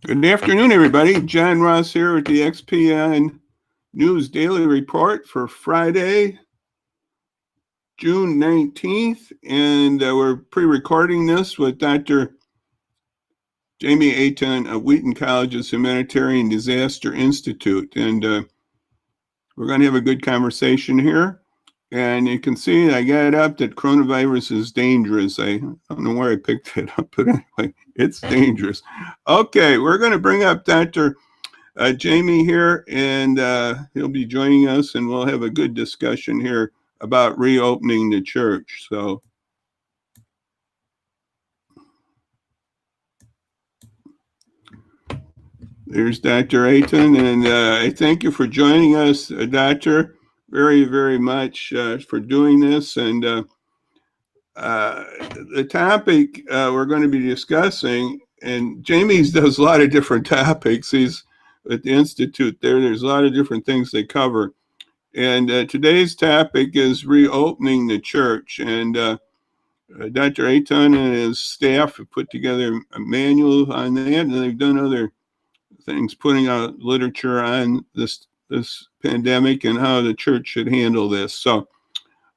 Good afternoon, everybody. John Ross here with the XPian News Daily Report for Friday, June 19th. And we're pre-recording this with Dr. Jamie Aten of Wheaton College's Humanitarian Disaster Institute. And we're going to have a good conversation here. And you can see I got up that coronavirus is dangerous. I don't know where I picked it up, but anyway, it's dangerous. Okay, we're going to bring up Dr. Jamie here, and he'll be joining us, and we'll have a good discussion here about reopening the church. So, there's Dr. Aten, and I thank you for joining us, Doctor, very, very much for doing this. And the topic we're going to be discussing, and Jamie's does a lot of different topics. He's at the Institute there. There's a lot of different things they cover. And today's topic is reopening the church. And Dr. Aten and his staff have put together a manual on that, and they've done other things, putting out literature on this pandemic and how the church should handle this. So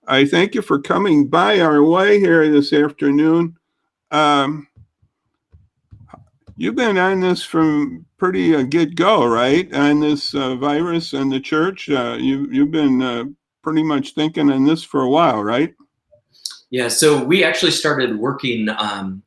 I thank you for coming by our way here this afternoon. You've been on this from pretty get-go, right? On this virus and the church. You've been pretty much thinking on this for a while, right? Yeah, so we actually started working.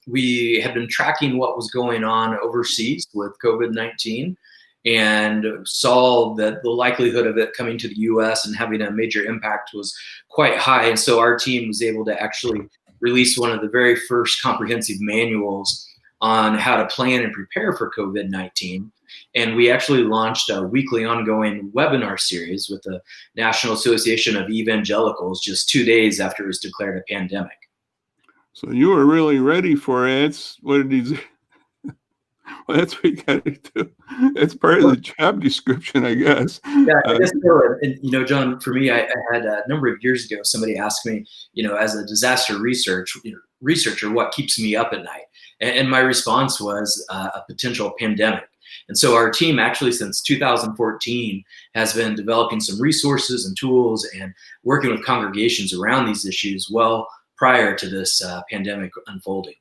We had been tracking what was going on overseas with COVID-19 and saw that the likelihood of it coming to the US and having a major impact was quite high. And so our team was able to actually release one of the very first comprehensive manuals on how to plan and prepare for COVID-19. And we actually launched a weekly ongoing webinar series with the National Association of Evangelicals just 2 days after it was declared a pandemic. So you were really ready for it. What did he say? Well, that's what you got to do. It's part of the job description, I guess. Yeah, I guess so. And John, for me, I had a number of years ago, somebody asked me, as a disaster researcher, what keeps me up at night? And my response was a potential pandemic. And so our team actually since 2014 has been developing some resources and tools and working with congregations around these issues well prior to this pandemic unfolding.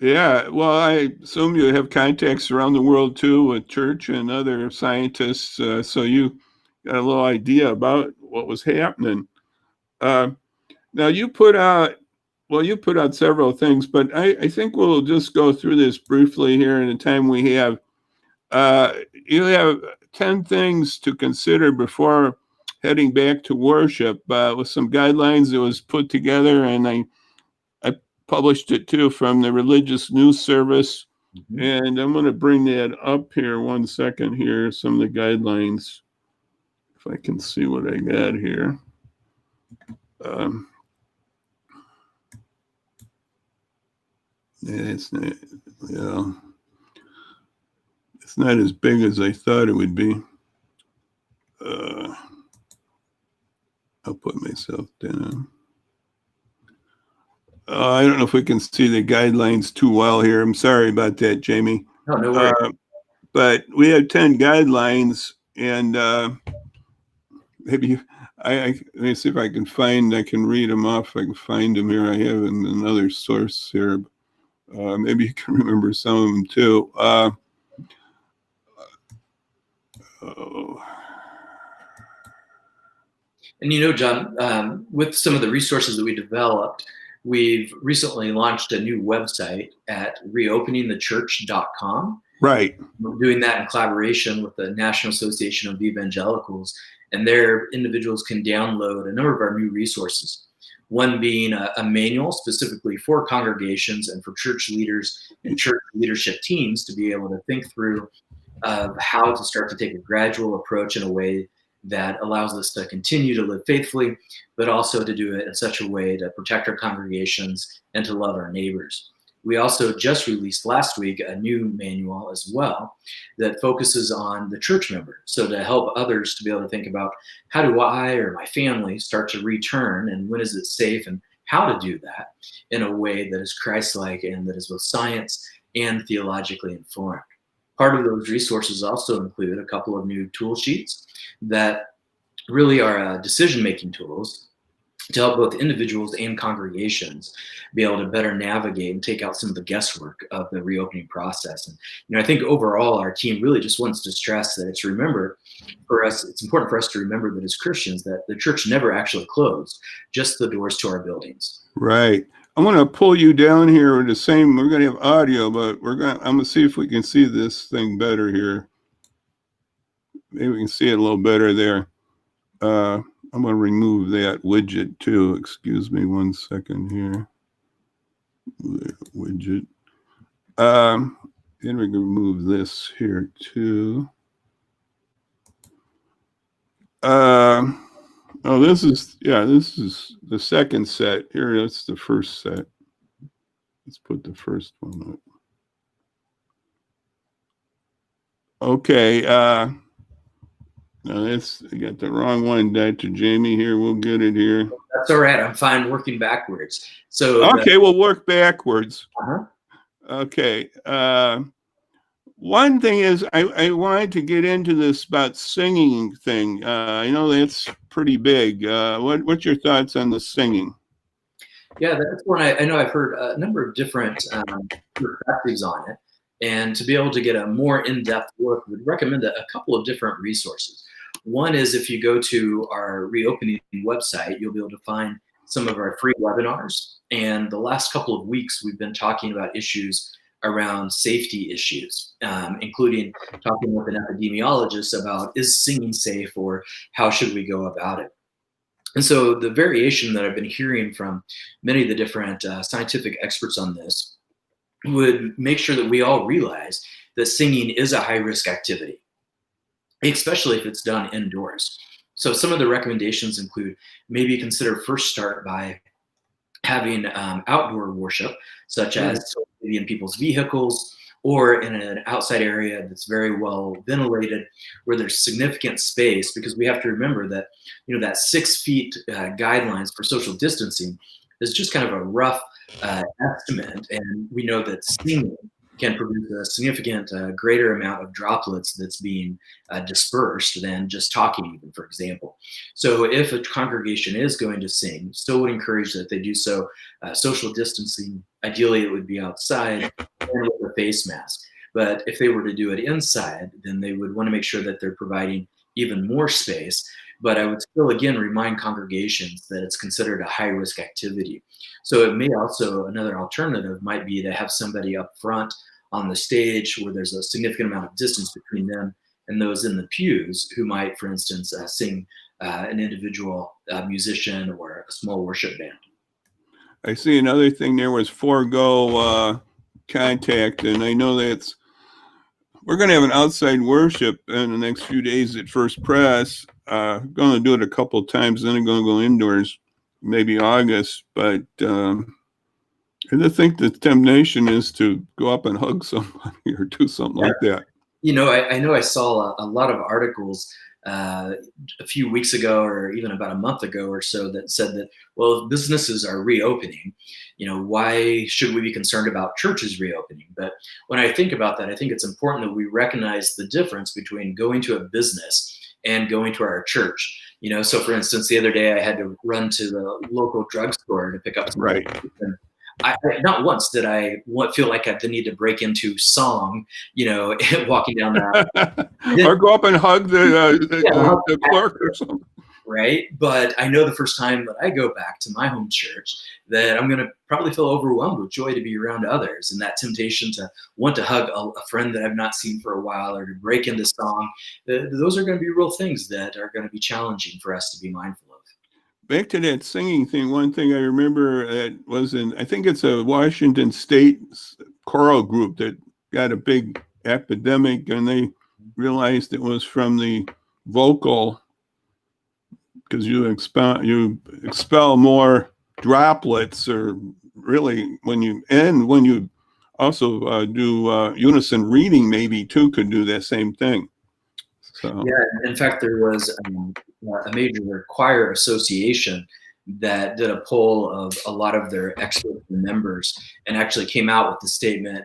Yeah, well, I assume you have contacts around the world too with church and other scientists, so you got a little idea about what was happening. Now you put out several things, but I think we'll just go through this briefly here in the time we have. You have 10 things to consider before heading back to worship with some guidelines that was put together, and I published it too from the Religious News Service. Mm-hmm. And I'm going to bring that up here 1 second here, some of the guidelines, if I can see what I got here. It's not as big as I thought it would be. I'll put myself down. I don't know if we can see the guidelines too well here. I'm sorry about that, Jamie. No worries. But we have 10 guidelines, and maybe let me see if I can read them off. I can find them here. I have another source here. Maybe you can remember some of them too. And John, with some of the resources that we developed, we've recently launched a new website at reopeningthechurch.com. Right. We're doing that in collaboration with the National Association of Evangelicals, and there individuals can download a number of our new resources. One being a manual specifically for congregations and for church leaders and church leadership teams to be able to think through how to start to take a gradual approach in a way that allows us to continue to live faithfully, but also to do it in such a way to protect our congregations and to love our neighbors. We also just released last week a new manual as well that focuses on the church member. So to help others to be able to think about how do I or my family start to return, and when is it safe, and how to do that in a way that is Christ-like and that is both science and theologically informed. Part of those resources also include a couple of new tool sheets that really are decision-making tools to help both individuals and congregations be able to better navigate and take out some of the guesswork of the reopening process. And I think overall our team really just wants to stress that it's important for us to remember that as Christians that the church never actually closed, just the doors to our buildings. Right. I'm going to pull you down here with the same. We're going to have audio, but I'm going to see if we can see this thing better here. Maybe we can see it a little better there. I'm going to remove that widget too. Excuse me 1 second here. Widget. Then we can remove this here too. Oh, this is the second set. Here, that's the first set. Let's put the first one up. Okay. No, I got the wrong one, Dr. Jamie here. We'll get it here. That's all right. I'm fine working backwards. So okay, we'll work backwards. Uh-huh. Okay. One thing is I wanted to get into this about singing thing. I know that's pretty big. What's your thoughts on the singing? Yeah, that's one I know I've heard a number of different perspectives on it. And to be able to get a more in-depth look, would recommend a couple of different resources. One is if you go to our reopening website, you'll be able to find some of our free webinars. And the last couple of weeks, we've been talking about issues around safety issues, including talking with an epidemiologist about is singing safe or how should we go about it. And so the variation that I've been hearing from many of the different scientific experts on this would make sure that we all realize that singing is a high-risk activity, especially if it's done indoors. So some of the recommendations include maybe consider first start by having outdoor worship, such as maybe in people's vehicles or in an outside area that's very well ventilated, where there's significant space, because we have to remember that, that 6 feet guidelines for social distancing is just kind of a rough estimate. And we know that singing can produce a significant greater amount of droplets that's being dispersed than just talking, even, for example. So if a congregation is going to sing, still would encourage that they do so social distancing. Ideally, it would be outside and with a face mask. But if they were to do it inside, then they would want to make sure that they're providing even more space. But I would still, again, remind congregations that it's considered a high-risk activity. So it may also, another alternative might be to have somebody up front on the stage where there's a significant amount of distance between them and those in the pews who might, for instance, sing an individual musician or a small worship band. I see another thing there was forego contact, and I know we're going to have an outside worship in the next few days at First Press. Going to do it a couple of times, then I'm going to go indoors, maybe August. But I think the temptation is to go up and hug somebody or do something like that. I know I saw a lot of articles a few weeks ago or even about a month ago or so that said that, well, if businesses are reopening, why should we be concerned about churches reopening? But when I think about that, I think it's important that we recognize the difference between going to a business and going to our church. So for instance, the other day I had to run to the local drugstore to pick up some medication. Not once did I feel like I had the need to break into song, walking down that. Or go up and hug the clerk or something. Right. But I know the first time that I go back to my home church that I'm going to probably feel overwhelmed with joy to be around others. And that temptation to want to hug a friend that I've not seen for a while or to break into song, those are going to be real things that are going to be challenging for us to be mindful of. Back to that singing thing, one thing I remember was I think it's a Washington State choral group that got a big epidemic, and they realized it was from the vocal, because you expel more droplets, or really when you also do unison reading, maybe too, could do that same thing. So. Yeah, in fact, there was a major choir association that did a poll of a lot of their experts and members and actually came out with the statement,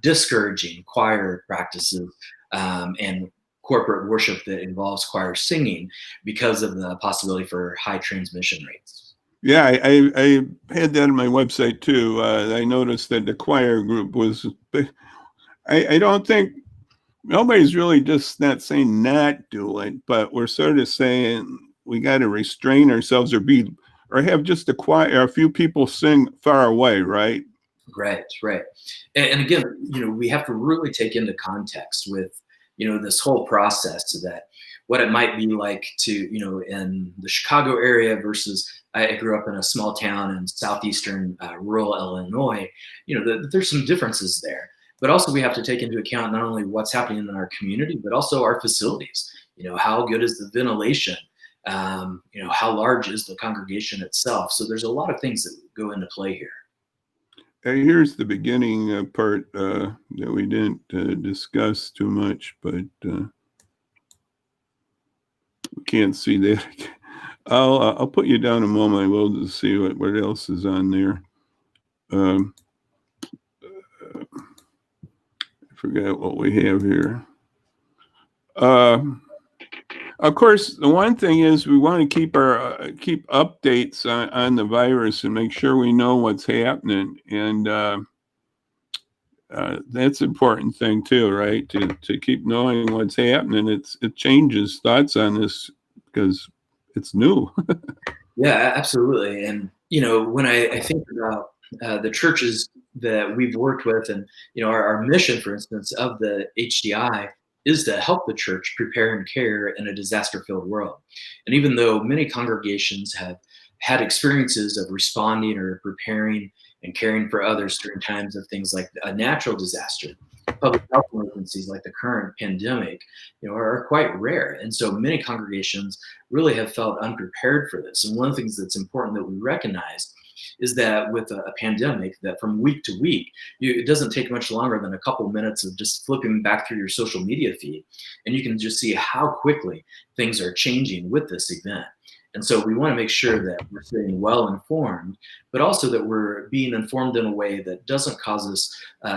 discouraging choir practices and corporate worship that involves choir singing because of the possibility for high transmission rates. Yeah, I had that on my website too. I noticed that the choir group was, I don't think, nobody's really just not saying not do it, but we're sort of saying we got to restrain ourselves or have just a choir, a few people sing far away, right? Right, right. And again, we have to really take into context with, this whole process that what it might be like to, in the Chicago area versus I grew up in a small town in southeastern rural Illinois, there's some differences there. But also we have to take into account not only what's happening in our community, but also our facilities. How good is the ventilation? How large is the congregation itself? So there's a lot of things that go into play here. Here's the beginning part that we didn't discuss too much, but we can't see that. I'll put you down a moment. We'll just see what else is on there. I forgot what we have here. Of course, the one thing is we want to keep updates on the virus and make sure we know what's happening, and that's an important thing too, right? To keep knowing what's happening. It changes thoughts on this because it's new. Yeah, absolutely. And when I think about the churches that we've worked with, and our mission, for instance, of the HDI is to help the church prepare and care in a disaster-filled world. And even though many congregations have had experiences of responding or preparing and caring for others during times of things like a natural disaster, public health emergencies like the current pandemic, are quite rare. And so many congregations really have felt unprepared for this. And one of the things that's important that we recognize is that with a pandemic, that from week to week, it doesn't take much longer than a couple minutes of just flipping back through your social media feed, and you can just see how quickly things are changing with this event. And so we want to make sure that we're staying well informed, but also that we're being informed in a way that doesn't cause us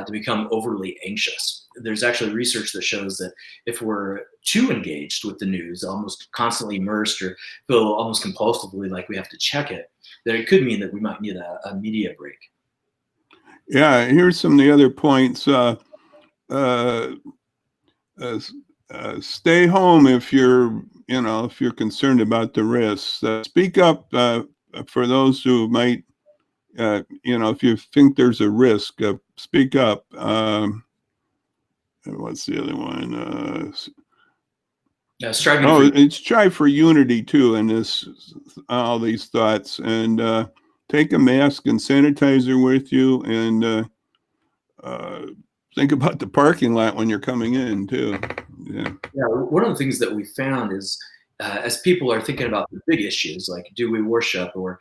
to become overly anxious. There's actually research that shows that if we're too engaged with the news, almost constantly immersed or feel almost compulsively like we have to check it, then it could mean that we might need a media break. Yeah, here's some of the other points. Stay home if you're concerned about the risks. Speak up for those who might, if you think there's a risk, speak up. What's the other one? It's strive for unity too in all these thoughts, and take a mask and sanitizer with you, and think about the parking lot when you're coming in too. Yeah, one of the things that we found is as people are thinking about the big issues like do we worship or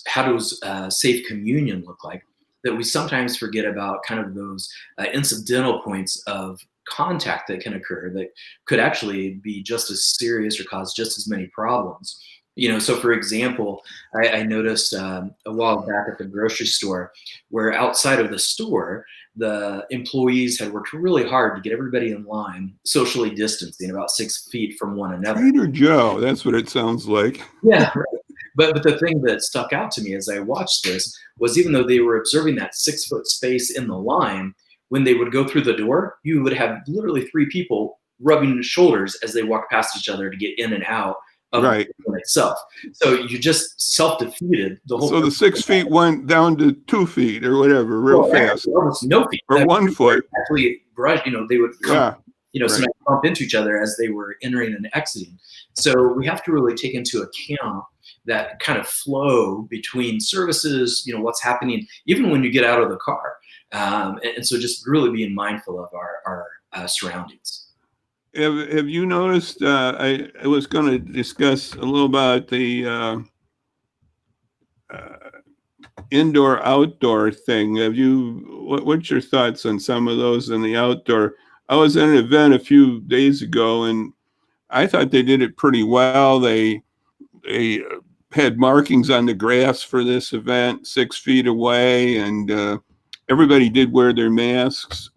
how does safe communion look like, that we sometimes forget about kind of those incidental points of contact that can occur that could actually be just as serious or cause just as many problems. So for example, I noticed a while back at the grocery store where outside of the store, the employees had worked really hard to get everybody in line, socially distancing about 6 feet from one another. Trader Joe, that's what it sounds like. Yeah, right. But the thing that stuck out to me as I watched this was even though they were observing that 6 foot space in the line, when they would go through the door, you would have literally 3 people rubbing shoulders as they walked past each other to get in and out of Right. the room itself. So you just self-defeated the whole. So the 6 feet went down to 2 feet or whatever, real fast. Actually, almost no feet. Or 1 foot. Actually, they would come, right. sometimes bump into each other as they were entering and exiting. So we have to really take into account that kind of flow between services, what's happening, even when you get out of the car. And so just really being mindful of our surroundings. Have you noticed, I was going to discuss a little about the indoor-outdoor thing. What's your thoughts on some of those in the outdoor? I was at an event a few days ago, and I thought they did it pretty well. They had markings on the grass for this event 6 feet away, and everybody did wear their masks.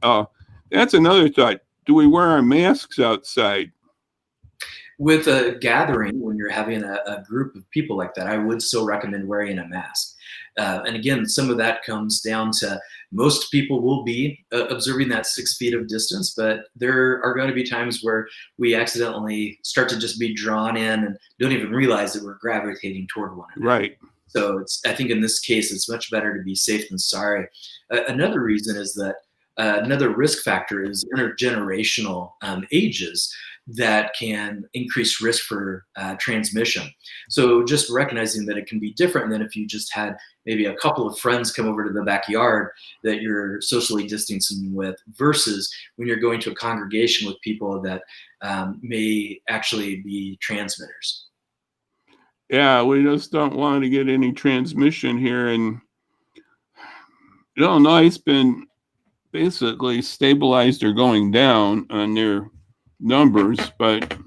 That's another thought. Do we wear our masks outside? With a gathering, when you're having a group of people like that, I would still recommend wearing a mask. And again, some of that comes down to most people will be observing that 6 feet of distance, but there are going to be times where we accidentally start to just be drawn in and don't even realize that we're gravitating toward one another. Right. So I think in this case, it's much better to be safe than sorry. Another reason is that another risk factor is intergenerational ages that can increase risk for transmission. So just recognizing that it can be different than if you just had maybe a couple of friends come over to the backyard that you're socially distancing with, versus when you're going to a congregation with people that may actually be transmitters. Yeah, we just don't want to get any transmission here. And Illinois has been basically stabilized or going down on their numbers, but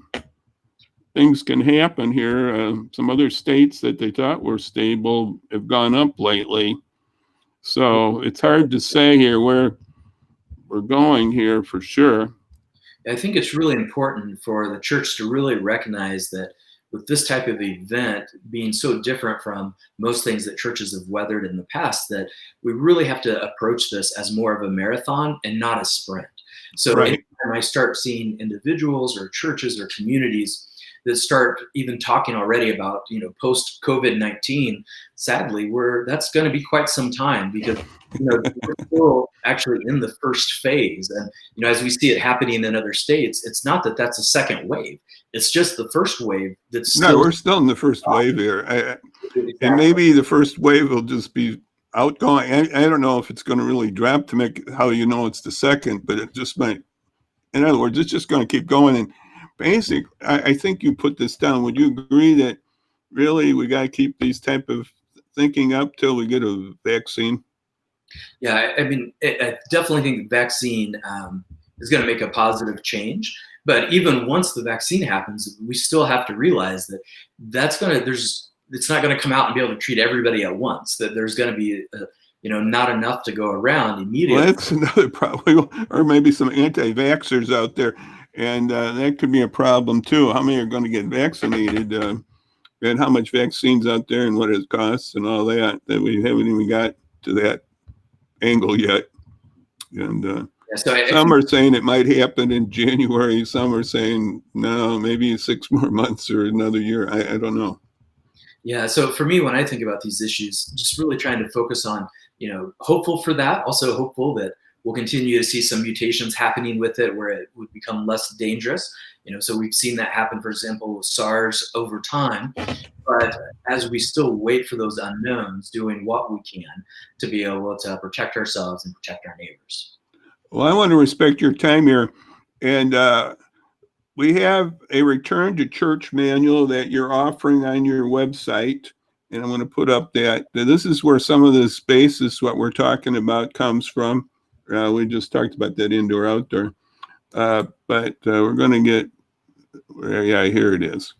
things can happen here. Some other states that they thought were stable have gone up lately. So it's hard to say here where we're going here for sure. I think it's really important for the church to really recognize that with this type of event being so different from most things that churches have weathered in the past, that we really have to approach this as more of a marathon and not a sprint. So Right. anytime I start seeing individuals or churches or communities that start even talking already about, post COVID-19, sadly, that's going to be quite some time, because we're still actually in the first phase. And as we see it happening in other states, it's not that that's a second wave. It's just the first wave that's No, still. we're still in the first wave here. And Exactly. maybe the first wave will just be outgoing. I don't know if it's going to really drop to make how you know it's the second, but it just might. In other words, it's just going to keep going. And basically, I think you put this down. Would you agree that really we got to keep these type of thinking up till we get a vaccine? Yeah, I mean, I definitely think the vaccine is going to make a positive change. But even once the vaccine happens, we still have to realize that it's not going to come out and be able to treat everybody at once. That there's going to be not enough to go around immediately. Well, that's another problem, or maybe some anti-vaxxers out there, and that could be a problem too. How many are going to get vaccinated, and how much vaccines out there, and what it costs, and all that we haven't even got to that angle yet. And some are saying it might happen in January. Some are saying no, maybe 6 more months or another year. I don't know. Yeah. So for me, when I think about these issues, just really trying to focus on, hopeful for that, also hopeful that we'll continue to see some mutations happening with it where it would become less dangerous. So we've seen that happen, for example, with SARS over time. But as we still wait for those unknowns, doing what we can to be able to protect ourselves and protect our neighbors. Well, I want to respect your time here. And we have a return to church manual that you're offering on your website. And I'm going to put up that this is where some of this basis, what we're talking about, comes from. We just talked about that indoor, outdoor. But we're going to get, yeah, here it is.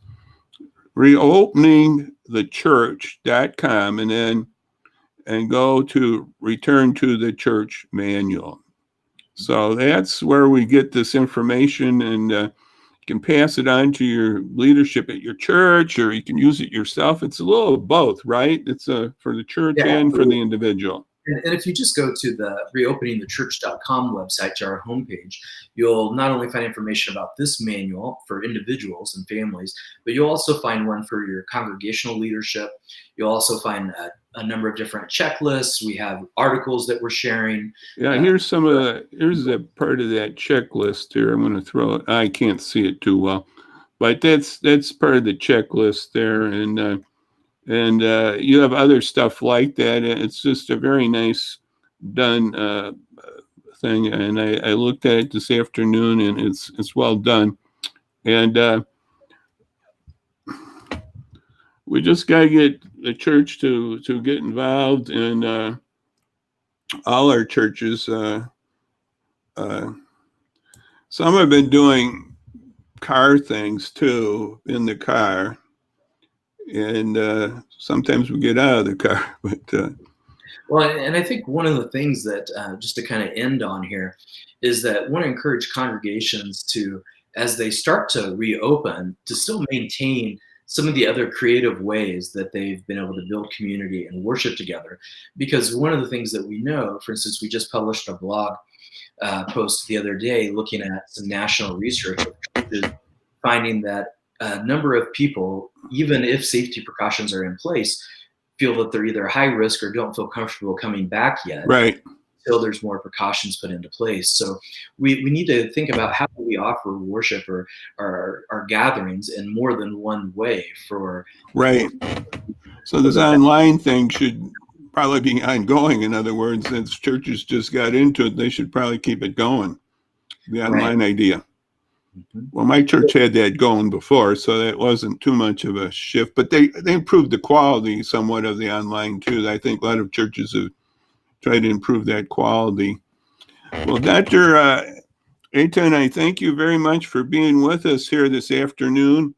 Reopeningthechurch.com and go to return to the church manual. So that's where we get this information, and you can pass it on to your leadership at your church, or you can use it yourself. It's a little of both, right? It's for the church and for the individual. And if you just go to the reopeningthechurch.com website, to our homepage, you'll not only find information about this manual for individuals and families, but you'll also find one for your congregational leadership. You'll also find a number of different checklists. We have articles that we're sharing. Yeah, here's a part of that checklist here. I'm going to throw it. I can't see it too well, but that's part of the checklist there. And you have other stuff like that. It's just a very nice done thing. And I looked at it this afternoon, and it's well done. And we just got to get the church to get involved in all our churches. Some have been doing car things too in the car. And sometimes we get out of the car, but Well, and I think one of the things that, just to kind of end on here, is that I want to encourage congregations to, as they start to reopen, to still maintain some of the other creative ways that they've been able to build community and worship together. Because one of the things that we know, for instance, we just published a blog post the other day looking at some national research of churches finding that a number of people, even if safety precautions are in place, feel that they're either high risk or don't feel comfortable coming back yet Right. until there's more precautions put into place. So we need to think about how do we offer worship or our gatherings in more than one way for Right. So this online thing should probably be ongoing. In other words, since churches just got into it, they should probably keep it going. The online idea. Mhm. Well, my church had that going before, so that wasn't too much of a shift. But they improved the quality somewhat of the online too. I think a lot of churches have tried to improve that quality. Well, Dr. Aten, I thank you very much for being with us here this afternoon.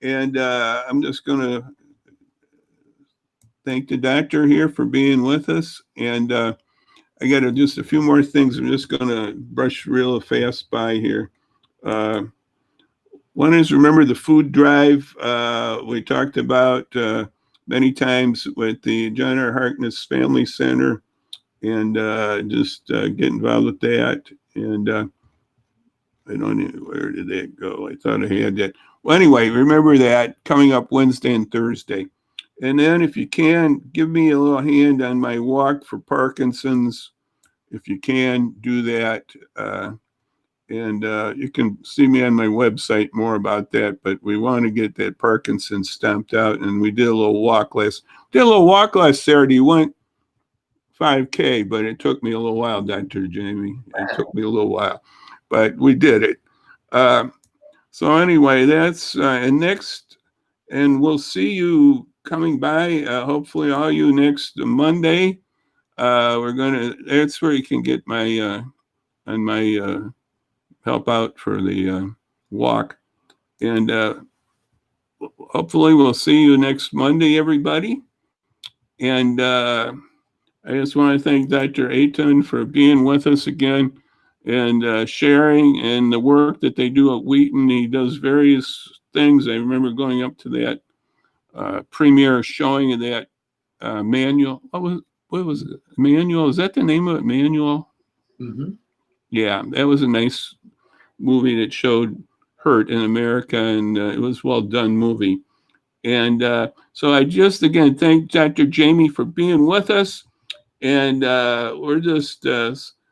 And I'm just going to thank the doctor here for being with us. And I got just a few more things I'm just going to brush real fast by here. One is, remember the food drive we talked about many times with the John R. Harkness Family Center, and just get involved with that. And I don't know, where did that go? I thought I had that. Well, anyway, remember that coming up Wednesday and Thursday. And then if you can, give me a little hand on my walk for Parkinson's. If you can, do that. And you can see me on my website more about that, but we want to get that Parkinson's stamped out. And we did a little walk last Saturday. Went 5K, but it took me a little while, Dr. Jamie. It took me a little while, but we did it. So anyway, that's and we'll see you coming by, hopefully all you next Monday. That's where you can get my, on my help out for the walk. And hopefully we'll see you next Monday, everybody. And I just want to thank Dr. Aten for being with us again and sharing and the work that they do at Wheaton. He does various things. I remember going up to that premiere showing of that manual. What was it? Manual? Is that the name of it? Manual? Mm-hmm. Yeah, that was a nice movie that showed hurt in America, and it was well done movie. And so I just again thank Dr. Jamie for being with us, and we're just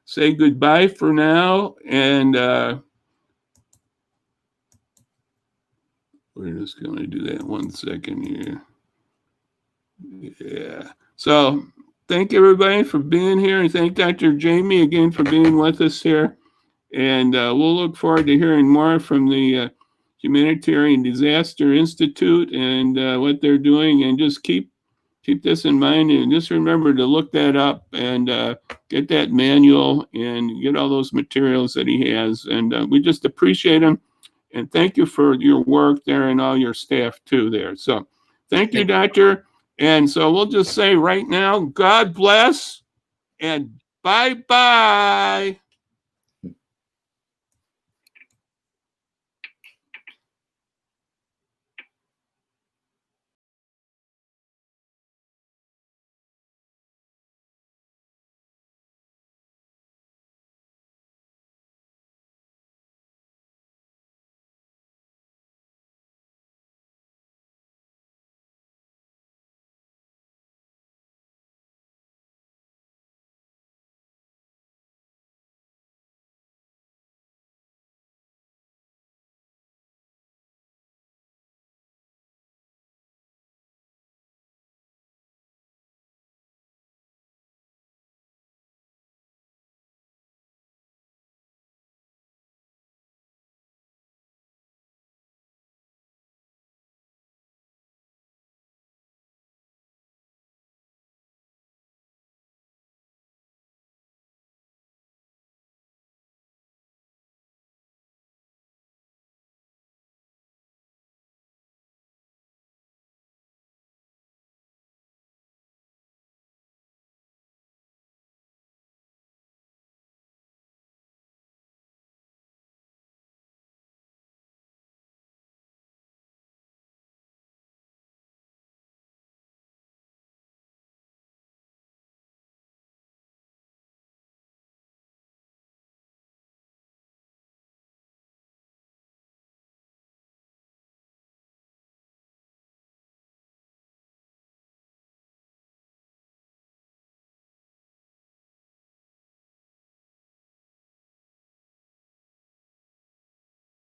say goodbye for now, and we're just going to do that 1 second here. Yeah. So thank everybody for being here, and thank Dr. Jamie again for being with us here. And we'll look forward to hearing more from the Humanitarian Disaster Institute and what they're doing. And just keep this in mind, and just remember to look that up and get that manual and get all those materials that he has. And we just appreciate him. And thank you for your work there and all your staff too there. So thank you, Doctor. And so we'll just say right now, God bless and bye-bye.